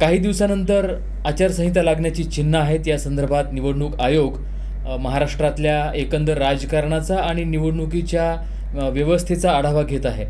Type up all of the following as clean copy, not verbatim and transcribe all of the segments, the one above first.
काही दिवसानंतर आचारसंहिता लागण्याची चिन्ह आहेत. या संदर्भात निवडणूक आयोग महाराष्ट्रातल्या एकंदर राजकारणाचा आणि निवडणुकीच्या व्यवस्थेचा आढावा घेत आहे.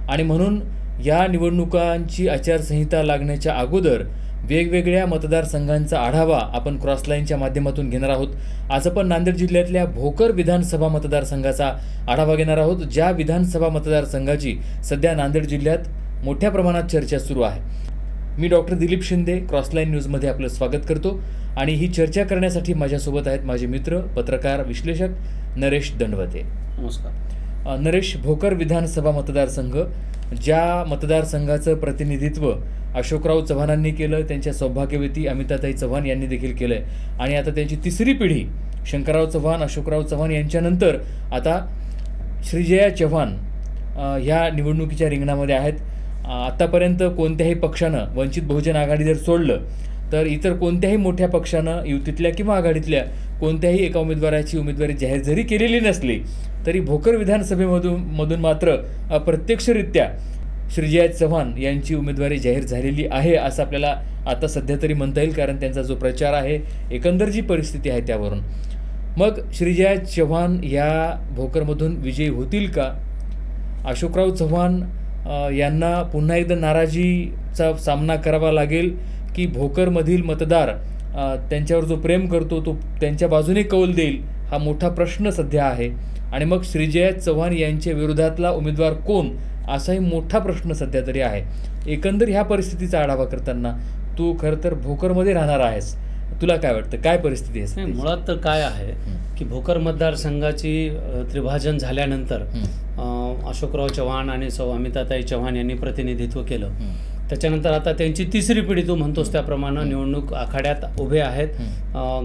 आणि म्हणून या निवडणुकांची आचारसंहिता लागण्याच्या अगोदर वेगवेगळ्या मतदारसंघांचा आढावा आपण क्रॉसलाईनच्या माध्यमातून घेणार आहोत. आज आपण नांदेड जिल्ह्यातल्या भोकर विधानसभा मतदारसंघाचा आढावा घेणार आहोत, ज्या विधानसभा मतदारसंघाची सध्या नांदेड जिल्ह्यात मोठ्या प्रमाणात चर्चा सुरू आहे. मी डॉक्टर दिलीप शिंदे क्रॉसलाईन न्यूजमध्ये आपलं स्वागत करतो आणि ही चर्चा करण्यासाठी माझ्यासोबत आहेत माझे मित्र पत्रकार विश्लेषक नरेश दंडवते. नमस्कार. नरेश, भोकर विधानसभा मतदारसंघ, ज्या मतदारसंघाचं प्रतिनिधित्व अशोकराव चव्हाणांनी केलं, त्यांच्या सौभाग्यवती अमिताताई चव्हाण यांनी देखील केलं आहे आणि आता त्यांची तिसरी पिढी शंकरराव चव्हाण, अशोकराव चव्हाण यांच्यानंतर आता श्रीजया चव्हाण ह्या निवडणुकीच्या रिंगणामध्ये आहेत. आत्तापर्यंत कोणत्याही पक्षानं वंचित बहुजन आघाडी जर सोडलं तर इतर कोणत्याही मोठ्या पक्षानं युतीतल्या किंवा आघाडीतल्या कोणत्याही एका उमेदवाराची उमेदवारी जाहीर जरी केलेली नसली तरी भोकर विधानसभेमधून मात्र अप्रत्यक्षरित्या श्रीजया चव्हाण यांची उमेदवारी जाहीर झालेली आहे असं आपल्याला आता सध्या तरी म्हणता येईल, कारण त्यांचा जो प्रचार आहे, एकंदर जी परिस्थिती आहे त्यावरून. मग श्रीजया चव्हाण या भोकरमधून विजयी होतील का? अशोकराव चव्हाण यांना पुन्हा एकदा नाराजीचा सामना करावा लागेल की भोकरमधील मतदार त्यांच्यावर जो प्रेम करतो तो त्यांच्या बाजूने कौल देईल, हा मोठा प्रश्न सध्या आहे. आणि मग श्रीजया चव्हाण यांच्या विरोधातला उमेदवार कोण, असाही मोठा प्रश्न सध्या तरी आहे. एकंदर ह्या परिस्थितीचा आढावा करताना तू खरं तर भोकरमध्ये राहणार आहेस, तुला काय वाटतं, काय परिस्थिती आहे? मुळात तर काय आहे की भोकर मतदारसंघाची त्रिभाजन झाल्यानंतर अशोकराव चव्हाण आणि अमिताताई चव्हाण यांनी प्रतिनिधित्व केलं. त्याच्यानंतर आता त्यांची तिसरी पिढी, तू म्हणतोस त्याप्रमाणे निवडणूक आखाड्यात उभे आहेत,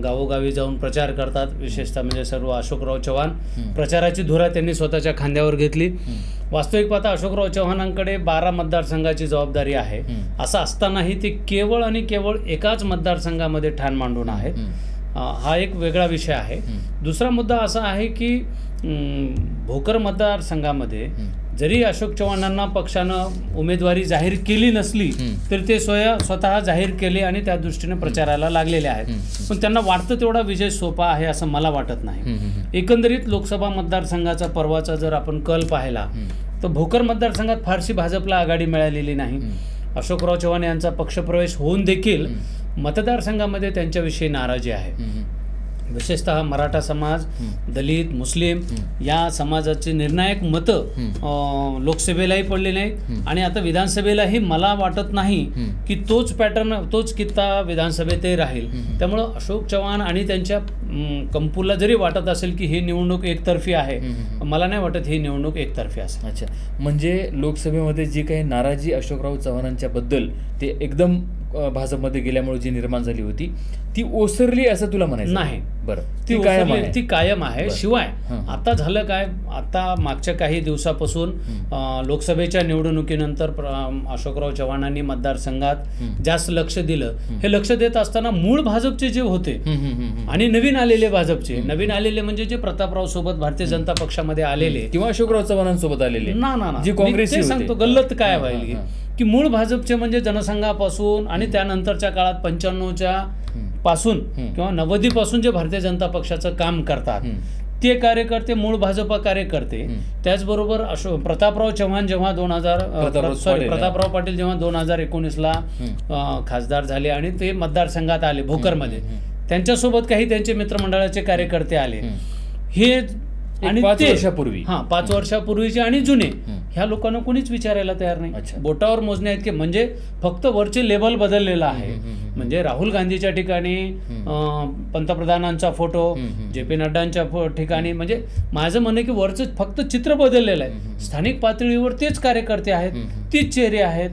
गावोगावी जाऊन प्रचार करतात. विशेषतः म्हणजे सर्व अशोकराव चव्हाण प्रचाराची धुरा त्यांनी स्वतःच्या खांद्यावर घेतली. वास्तविक पाहता अशोकराव चव्हाणांकडे 12 मतदारसंघाची जबाबदारी आहे. असं असतानाही ते केवळ आणि केवळ एकाच मतदारसंघामध्ये ठाण मांडून आहेत. हा एक वेगळा विषय आहे. दुसरा मुद्दा असा आहे की भोकर मतदारसंघामध्ये जरी अशोक चव्हाणांना पक्षानं उमेदवारी जाहीर केली नसली तरी ते स्वतः जाहीर केले आणि त्या दृष्टीने प्रचाराला लागलेले आहेत. पण त्यांना वाटतं तेवढा विजय सोपा आहे असं मला वाटत नाही. एकंदरीत लोकसभा मतदारसंघाचा परवाचा जर आपण कल पाहिला तर भोकर मतदारसंघात फारशी भाजपला आघाडी मिळालेली नाही. अशोकराव चव्हाण यांचा पक्षप्रवेश होऊन देखील मतदारसंघामध्ये त्यांच्याविषयी नाराजी आहे. विशेषतः मराठा समाज, दलित, मुस्लिम या समाजाची निर्णायक मतं लोकसभेलाही पडले नाहीत आणि आता विधानसभेलाही मला वाटत नाही की तोच पॅटर्न, तोच कित्ता विधानसभेतही राहील. त्यामुळं अशोक चव्हाण आणि त्यांच्या कंपूला जरी वाटत असेल की ही निवडणूक एकतर्फी आहे, मला नाही वाटत ही निवडणूक एकतर्फी असेल. अच्छा, म्हणजे लोकसभेमध्ये जी काही नाराजी अशोकराव चव्हाणांच्या बद्दल ते एकदम भाजपमध्ये गेल्यामुळे जी निर्माण झाली होती ती ओसरली असं तुला म्हणायचं नाही? बरं, ती कायम आहे. शिवाय आता झालं काय, आता मागच्या काही दिवसापासून लोकसभेच्या निवडणुकीनंतर अशोकराव चव्हाणांनी मतदारसंघात जास्त लक्ष दिलं. हे लक्ष देत असताना मूळ भाजपचे जे होते आणि नवीन आलेले भाजपचे, नवीन आलेले म्हणजे जे प्रतापराव सोबत भारतीय जनता पक्षामध्ये आलेले किंवा अशोकराव चव्हाणांसोबत आलेले ना जी काँग्रेस सांगतो, गल्लत काय व्हायली की मूळ भाजपचे म्हणजे जनसंघापासून आणि त्यानंतरच्या काळात 95च्या पासून किंवा 90 पासून जे भारतीय जनता पक्षाचं काम करतात ते कार्यकर्ते मूळ भाजपा कार्यकर्ते. त्याचबरोबर प्रतापराव चव्हाण जेव्हा प्रतापराव पाटील जेव्हा 2019ला खासदार झाले आणि ते मतदारसंघात आले भोकरमध्ये, त्यांच्यासोबत काही त्यांचे मित्रमंडळाचे कार्यकर्ते आले. हे आणि 5 वर्षापूर्वी 5 वर्षापूर्वीचे आणि जुने, ह्या लोकांना कोणीच विचारायला तयार नाही. बोटावर मोजणे आहेत की म्हणजे फक्त वरचे लेबल बदललेलं आहे. म्हणजे राहुल गांधीच्या ठिकाणी पंतप्रधानांचा फोटो, JP नड्डांच्या ठिकाणी, म्हणजे माझं म्हणणं की वरचं फक्त चित्र बदललेलं आहे. स्थानिक पातळीवर तेच कार्यकर्ते आहेत, तीच चेहरे आहेत.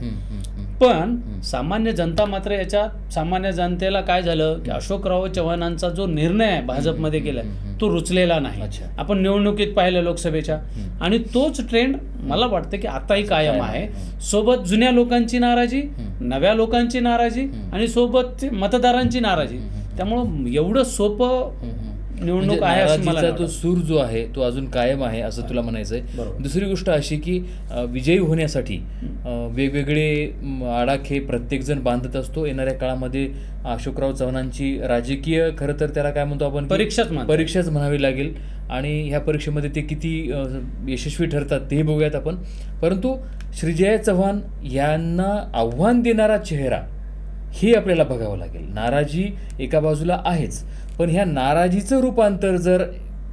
पण सामान्य जनता मात्र याच्यात, सामान्य जनतेला काय झालं की अशोकराव चव्हाणांचा जो निर्णय आहे भाजपमध्ये केला तो रुचलेला नाही. आपण निवडणुकीत पाहिलं लोकसभेच्या, आणि तोच ट्रेंड मला वाटतं की आताही कायम आहे. सोबत जुन्या लोकांची नाराजी, नव्या लोकांची नाराजी आणि सोबत मतदारांची नाराजी. त्यामुळं एवढं सोपं निवडणूक आहे असं मला नाराजीचा नाही तो वाटत. सूर जो आहे तो अजून कायम आहे असं तुला म्हणायचंय. बरोबर. दुसरी गोष्ट अशी की विजयी होण्यासाठी वेगवेगळे आडाखे प्रत्येकजण बांधत असतो. येणाऱ्या काळामध्ये अशोकराव चव्हाणांची राजकीय, खरं तर त्याला काय म्हणतो आपण की परीक्षाच म्हणावी लागेल, आणि ह्या परीक्षेमध्ये ते किती यशस्वी ठरतात तेही बघूयात आपण. परंतु श्रीजय चव्हाण यांना आव्हान देणारा चेहरा हे आपल्याला बघावं लागेल. नाराजी एका बाजूला आहेच, पण ह्या नाराजीचं रूपांतर जर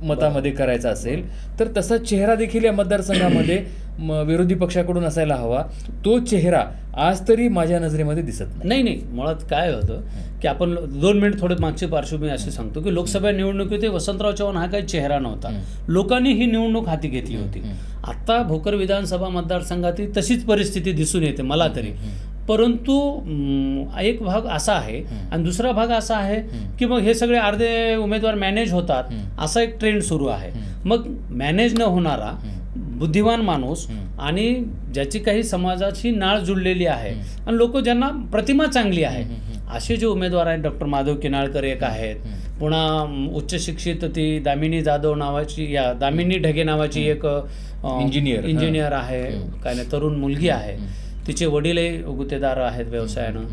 मतामध्ये करायचं असेल तर तसा चेहरा देखील या मतदारसंघामध्ये विरोधी पक्षाकडून असायला हवा. तो चेहरा आज तरी माझ्या नजरेमध्ये दिसत नाही. नाही, मुळात काय होतं की आपण 2 मिनिट थोडे मागची पार्श्वभूमी अशी सांगतो की लोकसभा निवडणुकीत वसंतराव चव्हाण हा काही चेहरा नव्हता. लोकांनी ही निवडणूक हाती घेतली होती. आता भोकर विधानसभा मतदारसंघातील तशीच परिस्थिती दिसून येते मला तरी. परंतु एक भाग असा आहे आणि दुसरा भाग असा आहे की मग हे सगळे अर्धे उमेदवार मॅनेज होतात असा एक ट्रेंड सुरू आहे. मग मॅनेज न होणारा बुद्धिमान माणूस आणि ज्याची काही समाजाची नाळ जुळलेली आहे आणि लोक ज्यांना प्रतिमा चांगली आहे असे जे उमेदवार आहेत, डॉक्टर माधव किनाळकर एक आहेत, पुन्हा उच्च शिक्षित ती दामिनी जाधव नावाची, या दामिनी ढगे नावाची एक इंजिनियर आहे, काय नाही तरुण मुलगी आहे, तिचे वडीलही गुत्तेदार आहेत व्यवसायानं,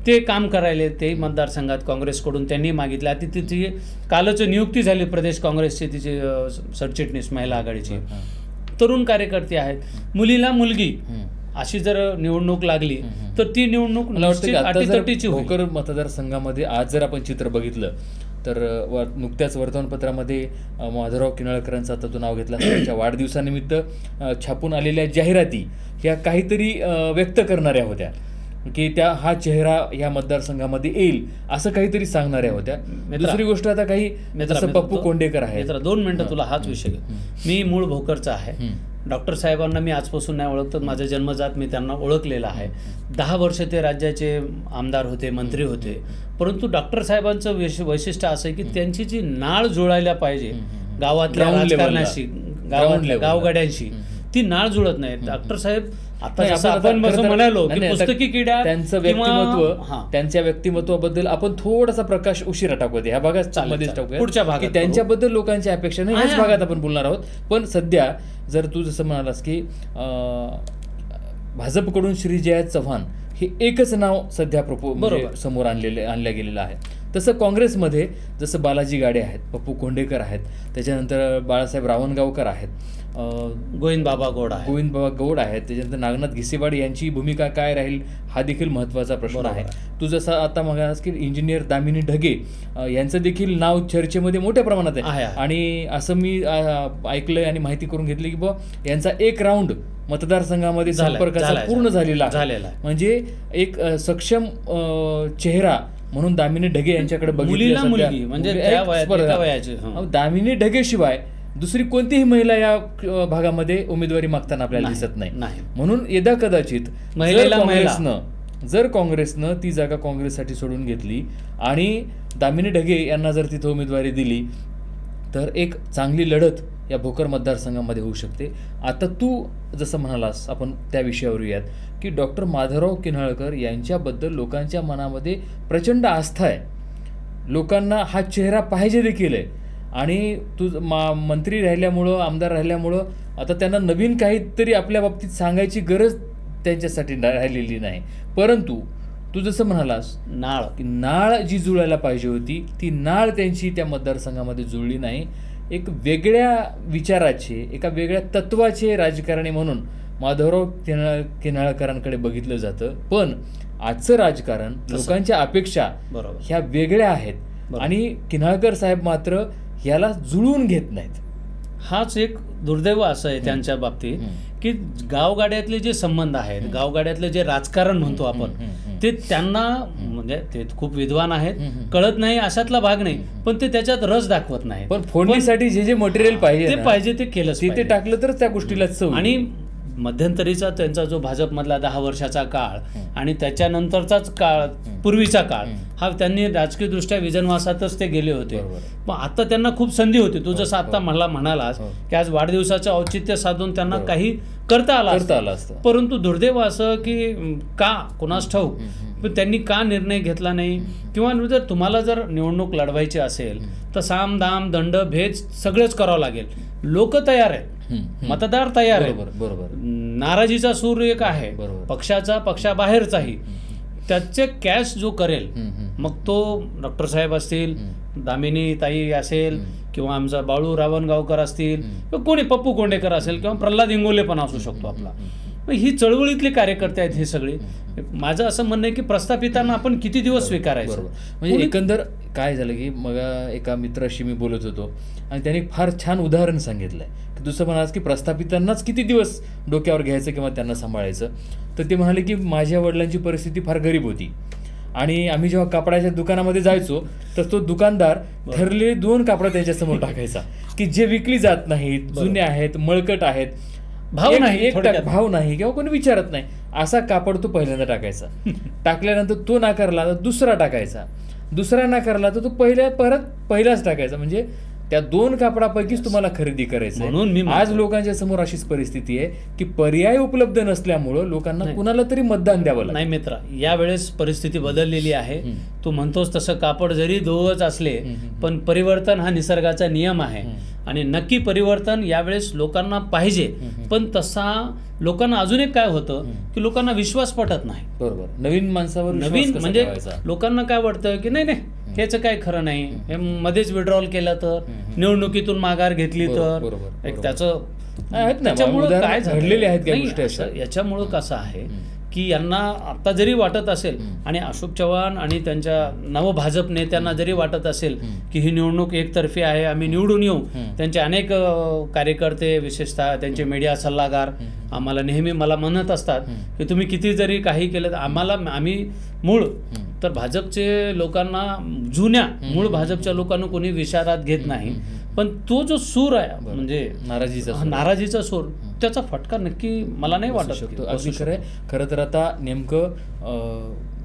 ते काम करायले ते मतदारसंघात काँग्रेसकडून त्यांनी मागितले. आता तिची कालच नियुक्ती झाली प्रदेश काँग्रेसची, तिची सरचिटणीस महिला आघाडीची. तरुण कार्यकर्ते आहेत, मुलीला मुलगी अशी जर निवडणूक लागली तर ती निवडणूक अटीतटीची होईल. भोकर मतदारसंघामध्ये आज जर आपण चित्र बघितलं तर नुकत्याच वर्तमानपत्रामध्ये माधवराव किनाळकरांचं आता तो नाव घेतला, त्यांच्या वाढदिवसानिमित्त छापून आलेल्या जाहिराती ह्या काहीतरी व्यक्त करणाऱ्या होत्या की हा चेहरा ह्या मतदारसंघामध्ये येईल असं काहीतरी सांगणाऱ्या होत्या. दुसरी गोष्ट आता काही जसं पप्पू कोंडेकर आहे. 2 मिनिटं तुला हाच विषय. मी मूळ भोकरचा आहे. डॉक्टर साहेबांना मी आजपासून नाही ओळखत, माझं जन्मजात मी त्यांना ओळखलेलं आहे. 10 वर्ष ते राज्याचे आमदार होते, मंत्री होते. परंतु डॉक्टर साहेबांचं वैशिष्ट्य असं आहे की त्यांची जी नाळ जुळायला पाहिजे गावातल्या राजकारणाशी, गावगाड्यांशी, ती नाळ जुळत नाही. डॉक्टर साहेब आता आपण म्हणालो की पुस्तकी किड्या त्यांच्या व्यक्तिमत्वाबद्दल आपण थोडासा प्रकाश उशिरा टाकूयात, ह्या भागात मध्येच टाकूया, पुढच्या भागात त्यांच्याबद्दल लोकांची अपेक्षा नाही, ह्याच भागात आपण बोलणार आहोत. पण सध्या जर तू जसं म्हणालास की भाजपकडून श्रीजया चव्हाण हे एकच नाव सध्या समोर आणल्या गेलेलं आहे, तसं काँग्रेसमध्ये जसं बालाजी गाडे आहेत, पप्पू कोंडेकर आहेत, त्याच्यानंतर बाळासाहेब रावणगावकर आहेत, गोविंद बाबा गौड आहेत, त्याच्यानंतर नागनाथ घिसेवाडी यांची भूमिका काय राहील हा देखील महत्त्वाचा प्रश्न आहे. तू जसं आता म्हणालास की इंजिनियर दामिनी ढगे यांचं देखील नाव चर्चेमध्ये मोठ्या प्रमाणात आहे. आणि असं मी ऐकलंय आणि माहिती करून घेतली की यांचा एक राऊंड मतदारसंघामध्ये संपर्काचा पूर्ण झालेला आहे. म्हणजे एक सक्षम चेहरा म्हणून दामिनी ढगे यांच्याकडे बघितलं. दामिनी ढगे शिवाय दुसरी कोणतीही महिला या भागामध्ये उमेदवारी मागताना आपल्याला दिसत नाही. म्हणून यदा कदाचित जर काँग्रेसनं ती जागा काँग्रेससाठी सोडून घेतली आणि दामिनी ढगे यांना जर तिथं उमेदवारी दिली तर एक चांगली लढत या भोकर मतदारसंघामध्ये होऊ शकते. आता तू जसं म्हणालास आपण त्या विषयावर येऊयात की डॉक्टर माधवराव किन्हाळकर यांच्याबद्दल लोकांच्या मनामध्ये प्रचंड आस्था आहे, लोकांना हा चेहरा पाहिजे देखील आहे. आणि तू मंत्री राहिल्यामुळं, आमदार राहिल्यामुळं आता त्यांना नवीन काहीतरी आपल्या बाबतीत सांगायची गरज त्यांच्यासाठी राहिलेली नाही. परंतु तू जसं म्हणालास नाळ जी जुळायला पाहिजे होती ती नाळ त्यांची त्या मतदारसंघामध्ये जुळली नाही. एक वेगळ्या विचाराचे, एका वेगळ्या तत्वाचे राजकारणी म्हणून माधवराव किन्हाळकरांकडे बघितलं जातं. पण आजचं राजकारण, लोकांच्या अपेक्षा ह्या वेगळ्या आहेत आणि किन्हाळकर साहेब मात्र याला जुळवून घेत नाहीत. हाच एक दुर्दैव असं आहे त्यांच्या बाबतीत की गावगाड्यातले जे संबंध आहेत, गावगाड्यातले जे राजकारण म्हणतो आपण, ते त्यांना म्हणजे ते खूप विद्वान आहेत, कळत नाही अशातला भाग नाही, पण ते त्याच्यात रस दाखवत नाही. पण फोडणीसाठी जे मटेरियल पाहिजे ते केलं, ते टाकलं तर त्या गोष्टीला चव. आणि मध्यंतरीचा त्यांचा जो भाजपमधला 10 वर्षाचा काळ आणि त्याच्यानंतरचाच काळ, पूर्वीचा काळ, हा त्यांनी राजकीयदृष्ट्या विजनवासातच ते गेले होते. पण आता त्यांना खूप संधी होती. तू जसं आता म्हणालास की आज वाढदिवसाचं औचित्य साधून त्यांना काही करता आला असतं. परंतु दुर्दैव असं की का कोणास ठाऊक पण त्यांनी का निर्णय घेतला नाही. किंवा जर तुम्हाला जर निवडणूक लढवायची असेल तर साम दाम दंड भेद सगळंच करावं लागेल. लोक तयार आहेत, मतदार तयार आहेत. बरोबर. नाराजीचा सूर एक आहे, पक्षाचा, पक्षाबाहेरचाही. त्याचे कॅश जो करेल, मग तो डॉक्टर साहेब असतील, दामिनी ताई असेल, किंवा आमचा बाळू रावणगावकर असतील, किंवा कोणी पप्पू कोंडेकर असेल, किंवा प्रल्हाद इंगोले पण असू शकतो आपला. ही चळवळीतले कार्यकर्ते आहेत हे सगळे. माझं असं म्हणणं आहे की प्रस्थापितांना आपण किती दिवस स्वीकारायचं. म्हणजे एकंदर काय झालं की मग एका मित्राशी मी बोलत होतो आणि त्यांनी फार छान उदाहरण सांगितलं आहे की दुसरं म्हणाल की प्रस्थापितांनाच किती दिवस डोक्यावर घ्यायचं किंवा त्यांना सांभाळायचं. तर ते म्हणाले की माझ्या वडिलांची परिस्थिती फार गरीब होती आणि आम्ही जेव्हा कापडाच्या दुकानामध्ये जायचो तर तो दुकानदार ठरलेले 2 कापडं त्यांच्यासमोर टाकायचा की जे विकली जात नाहीत, जुने आहेत, मळकट आहेत, भाव नाही किंवा कोणी विचारत नाही, असा कापड तो पहिल्यांदा टाकायचा. टाकल्यानंतर तो नाकारला तर दुसरा टाकायचा, दुसरा नाकारला तर तो परत पहिलाच टाकायचा. म्हणजे त्या 2 कापडापैकीच तुम्हाला खरेदी करायचं. म्हणून मी आज लोकांच्या समोर अशीच परिस्थिती आहे की पर्याय उपलब्ध नसल्यामुळं लोकांना कुणाला तरी मतदान द्यावं नाही. मित्र, यावेळेस परिस्थिती बदललेली आहे. तू म्हणतोस तसं कापड जरी दोघच असले पण परिवर्तन हा निसर्गाचा नियम आहे आणि नक्की परिवर्तन यावेळेस लोकांना पाहिजे. पण तसा लोकांना अजून एक काय होतं की लोकांना विश्वास पटत नाही. बरोबर. नवीन माणसावर म्हणजे लोकांना काय वाटतं की नाही ह्याचं काय खरं नाही, हे मध्येच विड्रॉल केलं तर, निवडणुकीतून माघार घेतली तर, त्याचं त्याच्यामुळं काय झालं. याच्यामुळं कसं आहे की यांना आता जरी वाटत असेल आणि अशोक चव्हाण आणि त्यांच्या नवभाजप नेत्यांना जरी वाटत असेल की ही निवडणूक एकतर्फी आहे, आम्ही निवडून येऊ, त्यांचे अनेक कार्यकर्ते विशेषतः त्यांचे मीडिया सल्लागार आम्हाला नेहमी मला म्हणत असतात की तुम्ही किती जरी काही केलं तर आम्ही मूळ तर भाजपचे लोकांना, जुन्या मूळ भाजपच्या लोकांना कोणी विचारात घेत नाही. पण तो जो सूर आहे म्हणजे नाराजीचा सूर, त्याचा फटका नक्की मला नाही वाटत शकतो. अगदी खरं तर आता नेमकं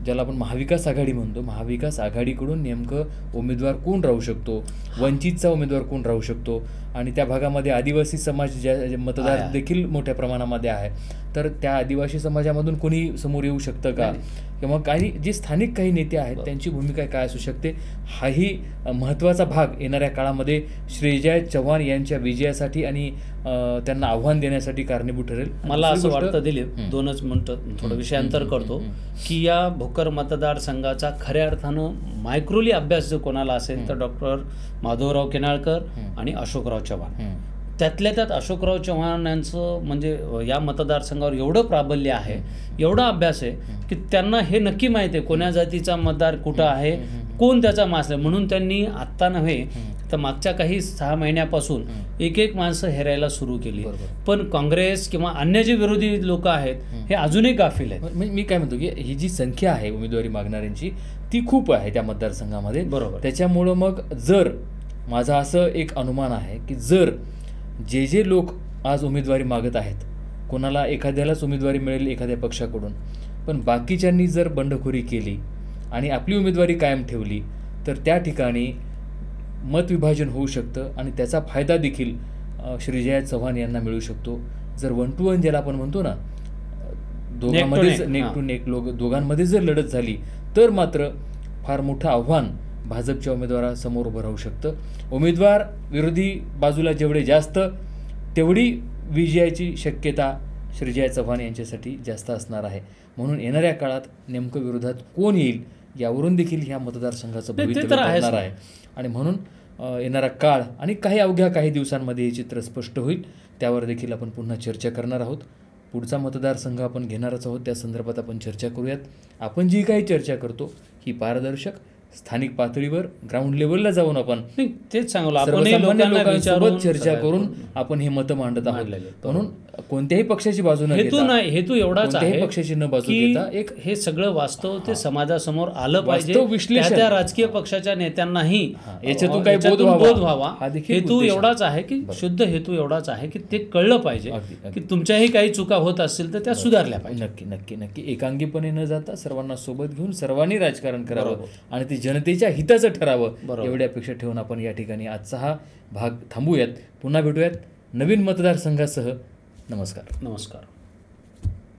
ज्याला आपण महाविकास आघाडी म्हणतो, महाविकास आघाडीकडून नेमकं उमेदवार कोण राहू शकतो, वंचितचा उमेदवार कोण राहू शकतो, आणि त्या भागामध्ये आदिवासी समाज मतदार देखील मोठ्या प्रमाणामध्ये आहे. तर त्या आदिवासी समाजामधून कोणी समोर येऊ शकतं का, किंवा काही जे स्थानिक काही नेते आहेत त्यांची भूमिका काय असू शकते, हाही महत्त्वाचा भाग येणाऱ्या काळामध्ये श्रीजय चव्हाण यांच्या विजयासाठी आणि त्यांना आव्हान देण्यासाठी कारणीभूत ठरेल. मला असं वाटतं दिलीप, 2च मिनिटं थोडं विषयांतर करतो की या भोकर मतदारसंघाचा खऱ्या अर्थानं मायक्रोली अभ्यास जर कोणाला असेल तर डॉक्टर माधवराव केनाळकर आणि अशोकराव चव्हाण. त्यातल्या त्यात अशोकराव चव्हाण यांचं म्हणजे या मतदारसंघावर एवढं प्राबल्य आहे, एवढा अभ्यास आहे की त्यांना हे नक्की माहिती आहे कोण्या जातीचा मतदार कुठं आहे, कोण त्याचा मास आहे. म्हणून त्यांनी आत्ता नव्हे तर मागच्या काही 6 महिन्यापासून एक माणसं हेरायला सुरू केली. पण काँग्रेस किंवा अन्य जे विरोधी लोक आहेत हे अजूनही गाफील आहेत. मी काय म्हणतो की ही जी संख्या आहे उमेदवारी मागणाऱ्यांची ती खूप आहे त्या मतदारसंघामध्ये. बरोबर. त्याच्यामुळं मग जर माझा असं एक अनुमान आहे की जर जे लोक आज उमेदवारी मागत आहेत, कोणाला एखाद्यालाच उमेदवारी मिळेल एखाद्या पक्षाकडून, पण बाकीच्यांनी जर बंडखोरी केली आणि आपली उमेदवारी कायम ठेवली तर त्या ठिकाणी मतविभाजन होऊ शकतं आणि त्याचा फायदा देखील श्रीजय चव्हाण यांना मिळू शकतो. जर 1 to 1 ज्याला आपण म्हणतो ना, दोघांमध्येच नेक टू नेक दोघांमध्ये जर लढत झाली तर मात्र फार मोठं आव्हान भाजपच्या उमेदवारासमोर उभं राहू शकतं. उमेदवार विरोधी बाजूला जेवढे जास्त तेवढी विजयाची शक्यता श्रीजय चव्हाण यांच्यासाठी जास्त असणार आहे. म्हणून येणाऱ्या काळात नेमकं विरोधात कोण येईल यावरून देखील ह्या मतदारसंघाचं भवितव्य ठरणार आहे. आणि म्हणून येणारा काळ आणि अवघ्या काही दिवसांमध्ये हे चित्र स्पष्ट होईल. त्यावर देखील आपण पुन्हा चर्चा करणार आहोत. पुढचा मतदारसंघ आपण घेणारच आहोत, त्या संदर्भात आपण चर्चा करूयात. आपण जी काही चर्चा करतो ही पारदर्शक, स्थानिक पातळीवर, ग्राउंड लेवलला जाऊन आपण तेच सांगलो, सर्वसामान्य लोकांसोबत चर्चा करून आपण हे मतं मांडत आहोत. म्हणून कोणत्याही पक्षाची बाजू न हेतू घेता, नाही, हेतू एवढाच कोणत्याही आहे पक्षाची न बाजू की घेता एक हे सगळं वास्तव ते समाजासमोर आलं पाहिजे. वास्तव विश्लेषण. त्या राजकीय पक्षाच्या नेत्यांनाही याच्यातून काही बोध व्हावा, हा देखील हेतू उद्देश आहे. एवढाच आहे की शुद्ध हेतू एवढाच आहे की ते कळलं पाहिजे अगदी. की तुमच्याही काही चुका होत असतील तर त्या सुधारल्या पाहिजे. नक्की नक्की नक्की एकांगीपणे न जाता सर्वांना सोबत घेऊन सर्वांनी राजकारण करावं बरोबर. आणि ते जनतेच्या हिताचं ठरावं, बरोबर. एवढी अपेक्षा ठेवून आपण या ठिकाणी आजचा हा भाग थांबूयात. पुन्हा भेटूयात नवीन मतदारसंघासह. नमस्कार. नमस्कार.